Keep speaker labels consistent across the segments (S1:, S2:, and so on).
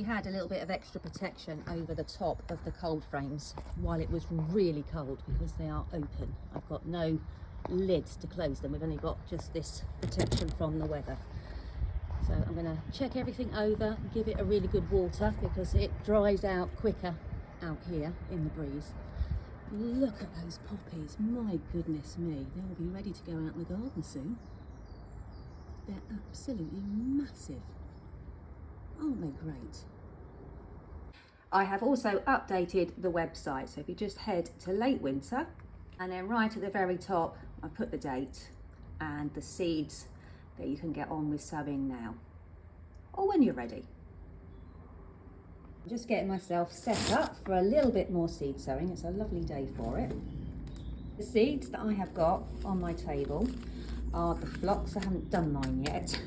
S1: We had a little bit of extra protection over the top of the cold frames while it was really cold because they are open. I've got no lids to close them. We've only got just this protection from the weather. So I'm going to check everything over, give it a really good water because it dries out quicker out here in the breeze. Look at those poppies, my goodness me, they'll be ready to go out in the garden soon. They're absolutely massive. Aren't they great? I have also updated the website, so if you just head to late winter and then right at the very top I put the date and the seeds that you can get on with sowing now or when you're ready. I'm just getting myself set up for a little bit more seed sowing. It's a lovely day for it. The seeds that I have got on my table are the phlox. I haven't done mine yet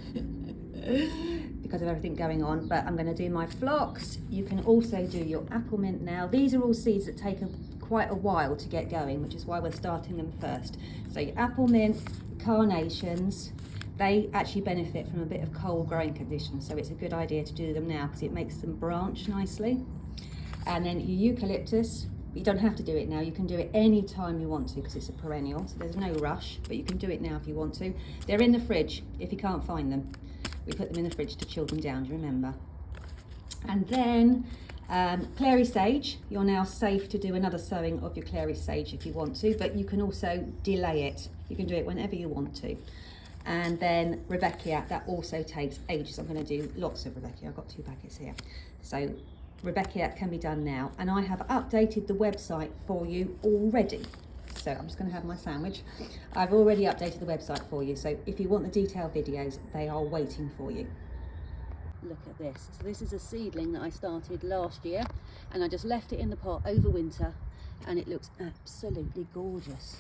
S1: because of everything going on, but I'm going to do my phlox. You can also do your apple mint now. These are all seeds that take quite a while to get going, which is why we're starting them first. So your apple mint, carnations, they actually benefit from a bit of cold growing conditions, so it's a good idea to do them now because it makes them branch nicely. And then your eucalyptus, you don't have to do it now, you can do it any time you want to because it's a perennial, so there's no rush, but you can do it now if you want to. They're in the fridge if you can't find them. We put them in the fridge to chill them down, do you remember? And then clary sage, you're now safe to do another sowing of your clary sage if you want to, but you can also delay it. You can do it whenever you want to. And then Rebecca, that also takes ages. I'm going to do lots of Rebecca. I've got 2 packets here. So Rebecca can be done now. And I have updated the website for you already. So I'm just going to have my sandwich. I've already updated the website for you. So if you want the detailed videos, they are waiting for you. Look at this. So this is a seedling that I started last year. And I just left it in the pot over winter. And it looks absolutely gorgeous.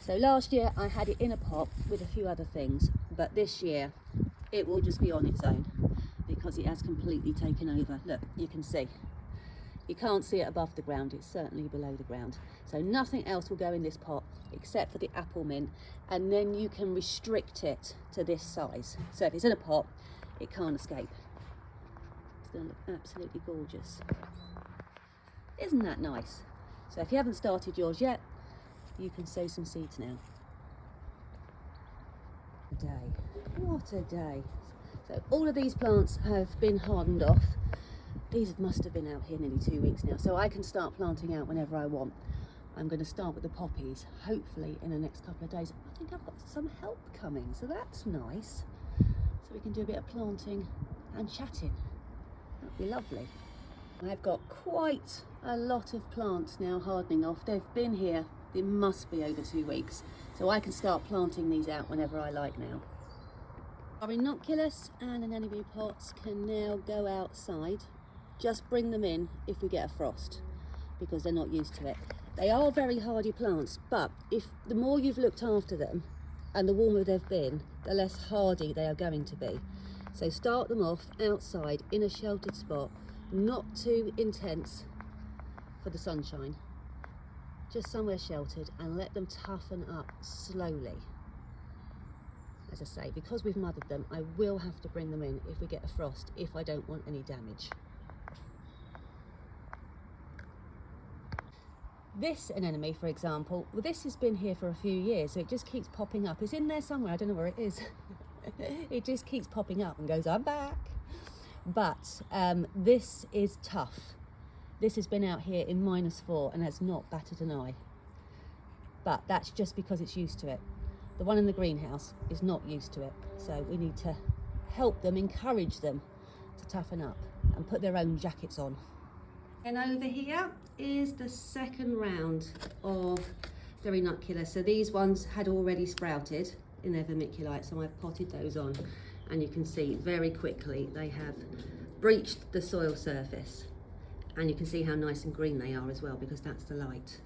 S1: So last year I had it in a pot with a few other things, but this year it will just be on its own because it has completely taken over. Look, you can see. You can't see it above the ground, it's certainly below the ground. So nothing else will go in this pot except for the apple mint, and then you can restrict it to this size. So if it's in a pot, it can't escape. It's going to look absolutely gorgeous. Isn't that nice? So if you haven't started yours yet, you can sow some seeds now. A day. What a day. So all of these plants have been hardened off. These must have been out here nearly 2 weeks now, so I can start planting out whenever I want. I'm going to start with the poppies, hopefully in the next couple of days. I think I've got some help coming, so that's nice. So we can do a bit of planting and chatting. That'd be lovely. I've got quite a lot of plants now hardening off. They've been here, it must be over 2 weeks, so I can start planting these out whenever I like now. Our Ranunculus and Anemone pots can now go outside. Just bring them in if we get a frost because they're not used to it. They are very hardy plants, but if the more you've looked after them and the warmer they've been, the less hardy they are going to be. So start them off outside in a sheltered spot, not too intense for the sunshine. Just somewhere sheltered, and let them toughen up slowly. As I say, because we've mothered them, I will have to bring them in if we get a frost, if I don't want any damage. This anemone, for example, well, this has been here for a few years, so it just keeps popping up. It's in there somewhere, I don't know where it is. It just keeps popping up and goes, I'm back. But this is tough. This has been out here in -4 and has not batted an eye. But that's just because it's used to it. The one in the greenhouse is not used to it. So we need to help them, encourage them to toughen up and put their own jackets on. And over here is the second round of the Ranunculus. So these ones had already sprouted in their vermiculite, so I've potted those on. And you can see very quickly they have breached the soil surface. And you can see how nice and green they are as well, because that's the light.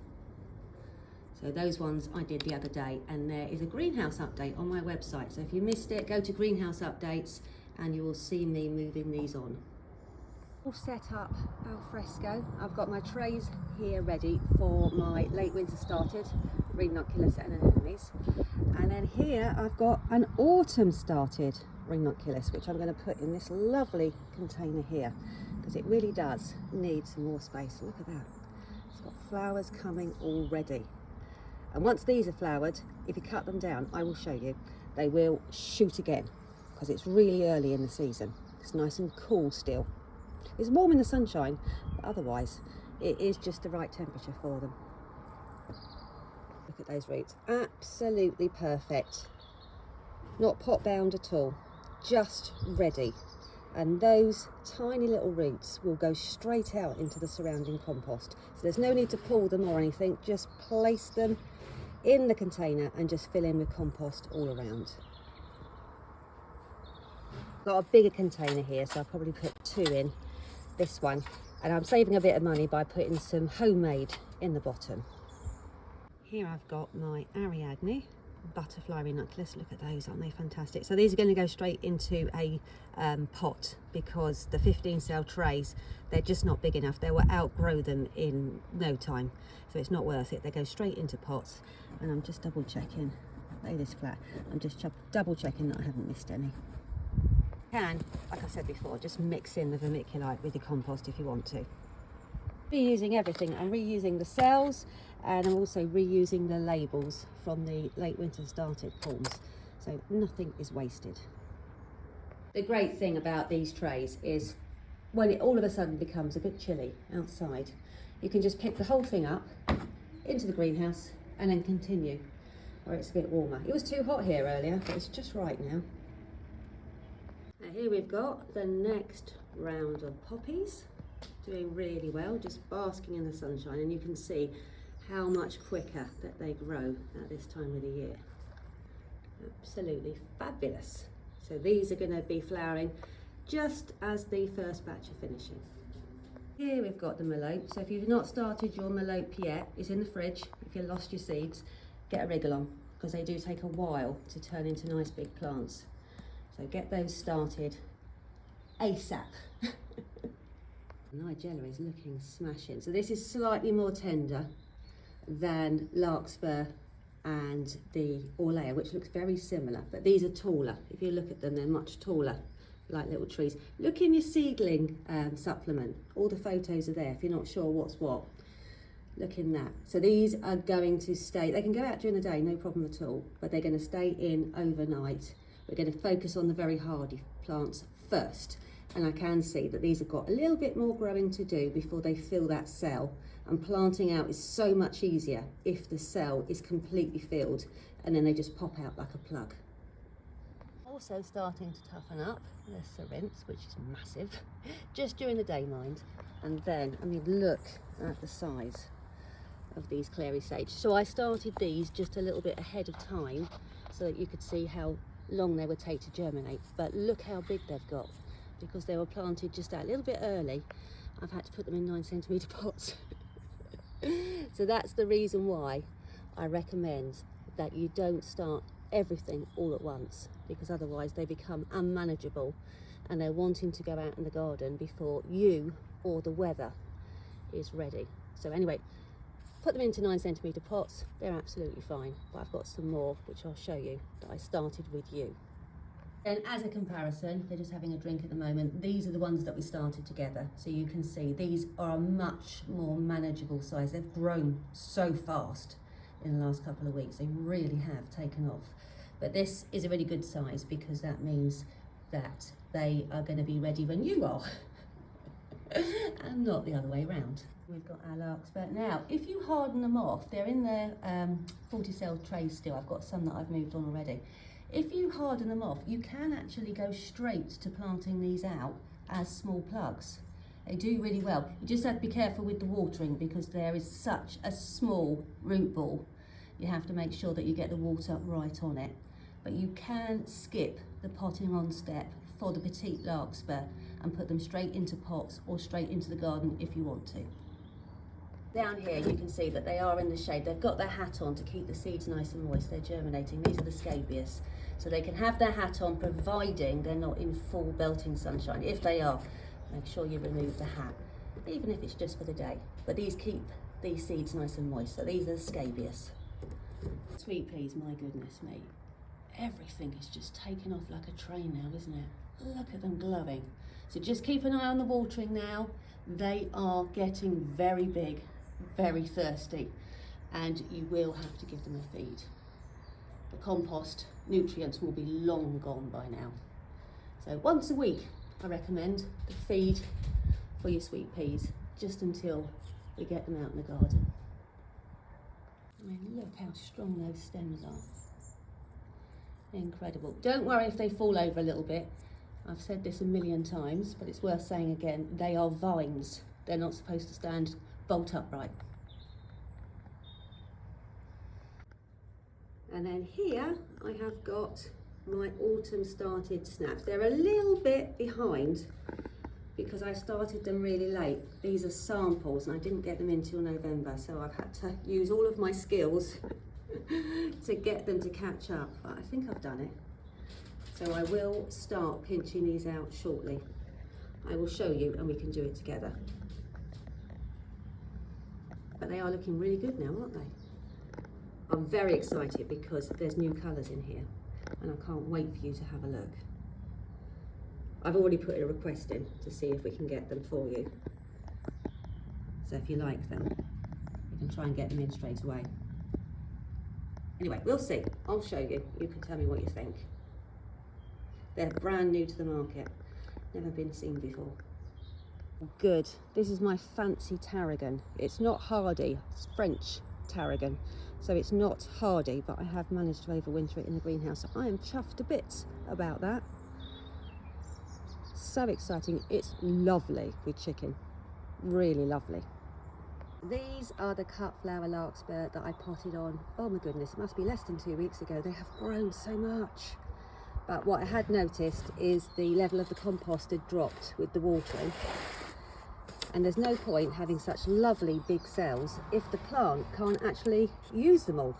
S1: So those ones I did the other day, and there is a greenhouse update on my website. So if you missed it, go to greenhouse updates and you will see me moving these on. All set up al fresco. I've got my trays here ready for my late winter started Ranunculus and Anemones. And then here I've got an autumn started Ranunculus, which I'm going to put in this lovely container here. because it really does need some more space. Look at that. It's got flowers coming already. And once these are flowered, if you cut them down, I will show you, they will shoot again because it's really early in the season. It's nice and cool still. It's warm in the sunshine, but otherwise it is just the right temperature for them. Look at those roots, absolutely perfect. Not pot bound at all, just ready. And those tiny little roots will go straight out into the surrounding compost. So there's no need to pull them or anything, just place them in the container and just fill in with compost all around. Got a bigger container here, so I'll probably put 2 in this one. And I'm saving a bit of money by putting some homemade in the bottom. Here I've got my Ariadne butterfly ranunculus. Look at those, aren't they fantastic? So these are going to go straight into a pot because the 15 cell trays, they're just not big enough. They will outgrow them in no time, so it's not worth it. They go straight into pots. And I'm just double checking, lay this flat, I'm just double checking that I haven't missed any. Can, like I said before, just mix in the vermiculite with your compost if you want to. Reusing everything. I'm reusing the cells, and I'm also reusing the labels from the late winter started forms, so nothing is wasted. The great thing about these trays is when it all of a sudden becomes a bit chilly outside, you can just pick the whole thing up into the greenhouse and then continue where it's a bit warmer. It was too hot here earlier, but it's just right now. Now here we've got the next round of poppies, doing really well, just basking in the sunshine, and you can see how much quicker that they grow at this time of the year. Absolutely fabulous. So these are going to be flowering just as the first batch are finishing. Here we've got the melope. So if you've not started your melope yet, it's in the fridge. If you lost your seeds, get a wriggle on, because they do take a while to turn into nice big plants. So get those started ASAP. Nigella is looking smashing. So this is slightly more tender than larkspur and the Orlea, which looks very similar, but these are taller. If you look at them, they're much taller, like little trees. Look in your seedling supplement. All the photos are there if you're not sure what's what. Look in that. So these are going to stay, they can go out during the day, no problem at all, but they're going to stay in overnight. We're going to focus on the very hardy plants first. And I can see that these have got a little bit more growing to do before they fill that cell. And planting out is so much easier if the cell is completely filled and then they just pop out like a plug. Also starting to toughen up, the syrinx, which is massive, just during the day, mind. And then, I mean, look at the size of these clary sage. So I started these just a little bit ahead of time so that you could see how long they would take to germinate. But look how big they've got. Because they were planted just a little bit early, I've had to put them in 9 centimetre pots. So that's the reason why I recommend that you don't start everything all at once, because otherwise they become unmanageable and they're wanting to go out in the garden before you or the weather is ready. So anyway, put them into 9 centimetre pots, they're absolutely fine, but I've got some more which I'll show you that I started with you. And as a comparison, they're just having a drink at the moment. These are the ones that we started together. So you can see these are a much more manageable size. They've grown so fast in the last couple of weeks. They really have taken off. But this is a really good size because that means that they are going to be ready when you are. And not the other way around. We've got our larkspur. Now, if you harden them off, they're in their 40 cell trays still. I've got some that I've moved on already. If you harden them off, you can actually go straight to planting these out as small plugs. They do really well. You just have to be careful with the watering because there is such a small root ball. You have to make sure that you get the water right on it. But you can skip the potting on step for the petite larkspur and put them straight into pots or straight into the garden if you want to. Down here you can see that they are in the shade. They've got their hat on to keep the seeds nice and moist. They're germinating. These are the scabious. So they can have their hat on providing they're not in full belting sunshine. If they are, make sure you remove the hat, even if it's just for the day. But these keep these seeds nice and moist. So these are the scabious. Sweet peas, my goodness me. Everything is just taking off like a train now, isn't it? Look at them glowing. So just keep an eye on the watering now. They are getting very big, very thirsty, and you will have to give them a feed. The compost nutrients will be long gone by now. So once a week, I recommend the feed for your sweet peas, just until we get them out in the garden. I mean, look how strong those stems are. Incredible. Don't worry if they fall over a little bit. I've said this a million times, but it's worth saying again, they are vines. They're not supposed to stand bolt upright. And then here I have got my autumn started snaps. They're a little bit behind because I started them really late. These are samples and I didn't get them in till November, so I've had to use all of my skills to get them to catch up, but I think I've done it. So I will start pinching these out shortly. I will show you and we can do it together. But they are looking really good now, aren't they? I'm very excited because there's new colours in here and I can't wait for you to have a look. I've already put a request in to see if we can get them for you. So if you like them, you can try and get them in straight away. Anyway, we'll see. I'll show you. You can tell me what you think. They're brand new to the market. Never been seen before. Good. This is my fancy tarragon. It's not hardy. It's French tarragon. So it's not hardy, but I have managed to overwinter it in the greenhouse. So I am chuffed to bits about that. So exciting. It's lovely with chicken. Really lovely. These are the cut flower larkspur that I potted on. Oh my goodness, it must be less than 2 weeks ago. They have grown so much. But what I had noticed is the level of the compost had dropped with the watering. And there's no point having such lovely big cells if the plant can't actually use them all,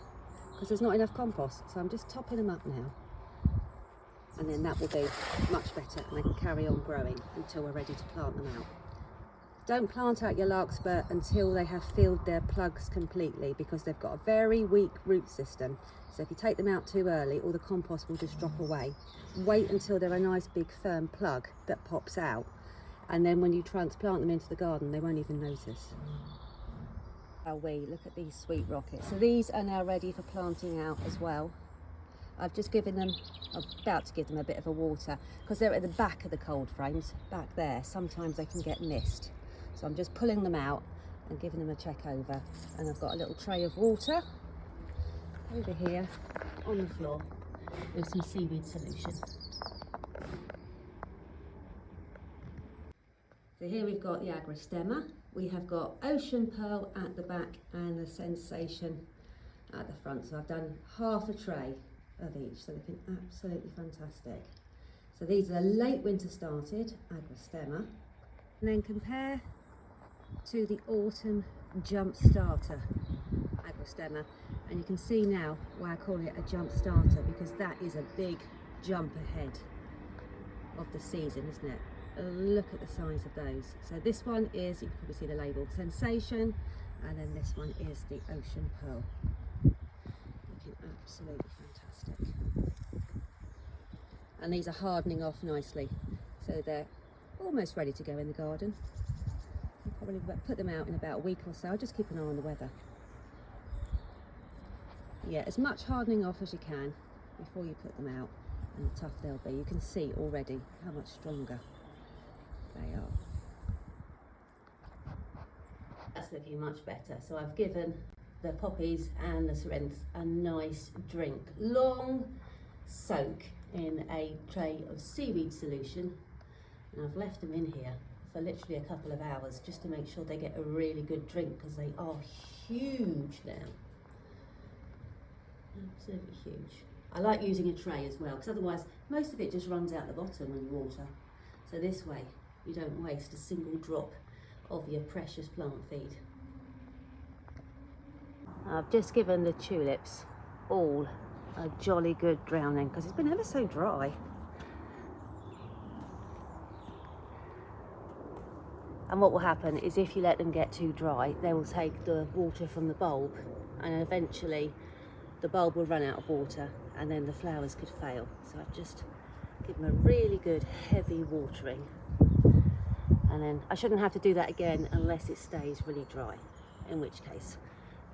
S1: because there's not enough compost. So I'm just topping them up now. And then that will be much better and they can carry on growing until we're ready to plant them out. Don't plant out your larkspur until they have filled their plugs completely, because they've got a very weak root system. So if you take them out too early, all the compost will just drop away. Wait until they're a nice big firm plug that pops out. And then when you transplant them into the garden, they won't even notice. Look at these sweet rockets. So these are now ready for planting out as well. I've just given them, I'm about to give them a bit of a water, because they're at the back of the cold frames, back there. Sometimes they can get mist. So I'm just pulling them out and giving them a check over. And I've got a little tray of water over here on the floor with some seaweed solution. So here we've got the agrostemma. We have got ocean pearl at the back and the sensation at the front. So I've done half a tray of each, so looking absolutely fantastic. So these are late winter started agrostemma. And then compare to the autumn jump starter agrostemma, and you can see now why I call it a jump starter, because that is a big jump ahead of the season, isn't it? Look at the size of those. So this one is, you can probably see the label, Sensation, and then this one is the Ocean Pearl. Looking absolutely fantastic. And these are hardening off nicely, so they're almost ready to go in the garden. I'll probably put them out in about a week or so. I'll just keep an eye on the weather. Yeah, as much hardening off as you can before you put them out, and how tough they'll be. You can see already how much stronger they are. That's looking much better. So I've given the poppies and the cerinthes a nice drink. Long soak in a tray of seaweed solution, and I've left them in here for literally a couple of hours just to make sure they get a really good drink, because they are huge now. Absolutely huge. I like using a tray as well, because otherwise most of it just runs out the bottom when you water. So this way you don't waste a single drop of your precious plant feed. I've just given the tulips all a jolly good drowning, because it's been ever so dry. And what will happen is if you let them get too dry, they will take the water from the bulb, and eventually the bulb will run out of water and then the flowers could fail. So I've just Give them a really good heavy watering. And then I shouldn't have to do that again unless it stays really dry, in which case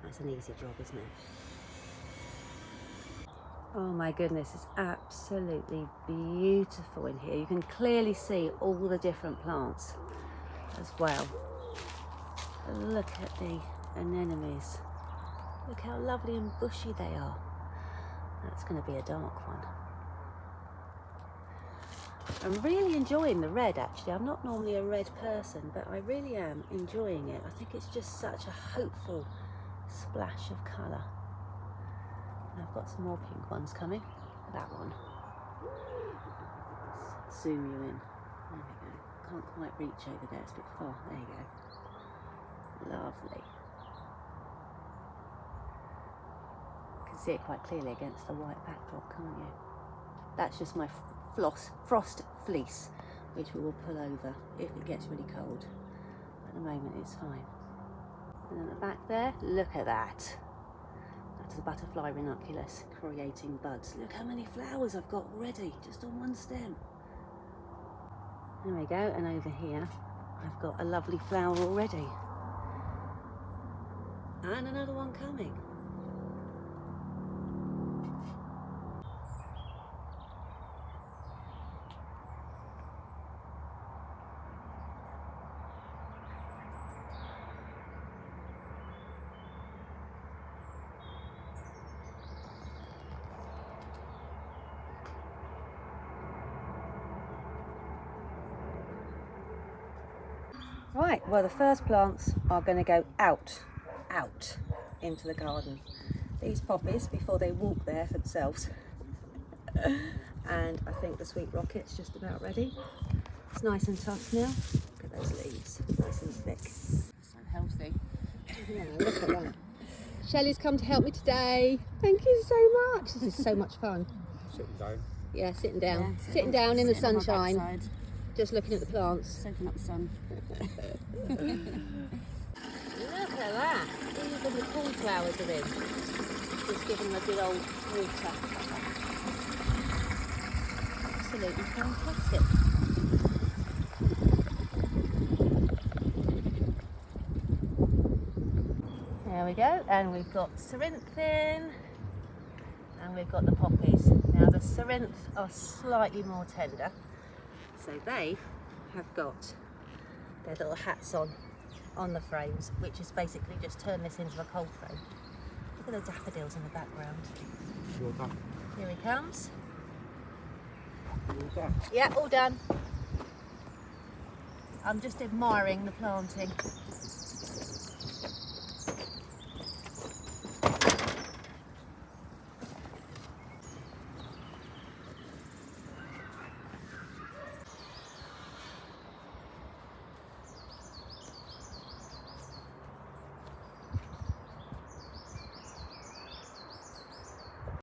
S1: that's an easy job, isn't it? Oh my goodness, it's absolutely beautiful in here. You can clearly see all the different plants as well. Look at the anemones. Look how lovely and bushy they are. That's going to be a dark one. I'm really enjoying the red actually. I'm not normally a red person, but I really am enjoying it. I think it's just such a hopeful splash of colour. And I've got some more pink ones coming. That one. Let's zoom you in. There we go. Can't quite reach over there, it's a bit far. There you go. Lovely. You can see it quite clearly against the white backdrop, can't you? That's just my frost fleece, which we will pull over if it gets really cold. At the moment it's fine. And at the back there, look at that. That's the butterfly ranunculus creating buds. Look how many flowers I've got already, just on one stem. There we go, and over here I've got a lovely flower already. And another one coming. Right, well the first plants are going to go out into the garden. These poppies, before they walk there for themselves. And I think the sweet rocket's just about ready. It's nice and tough now. Look at those leaves, nice and thick. So healthy. Yeah, look at that. Shelley's come to help me today. Thank you so much. This is so much fun.
S2: Sitting down.
S1: Yeah, sitting down. Sitting down in the sunshine. Just looking at the plants.
S3: Soaking up the sun.
S1: Look at that. Even the cornflowers are in. Just giving them a good old water. Absolutely fantastic. There we go. And we've got Cerinthian. And we've got the poppies. Now the Cerinth are slightly more tender. So they have got their little hats on the frames, which is basically just turn this into a cold frame. Look at the daffodils in the background.
S2: All done.
S1: Here he comes.
S2: All done.
S1: Yeah, all done. I'm just admiring the planting.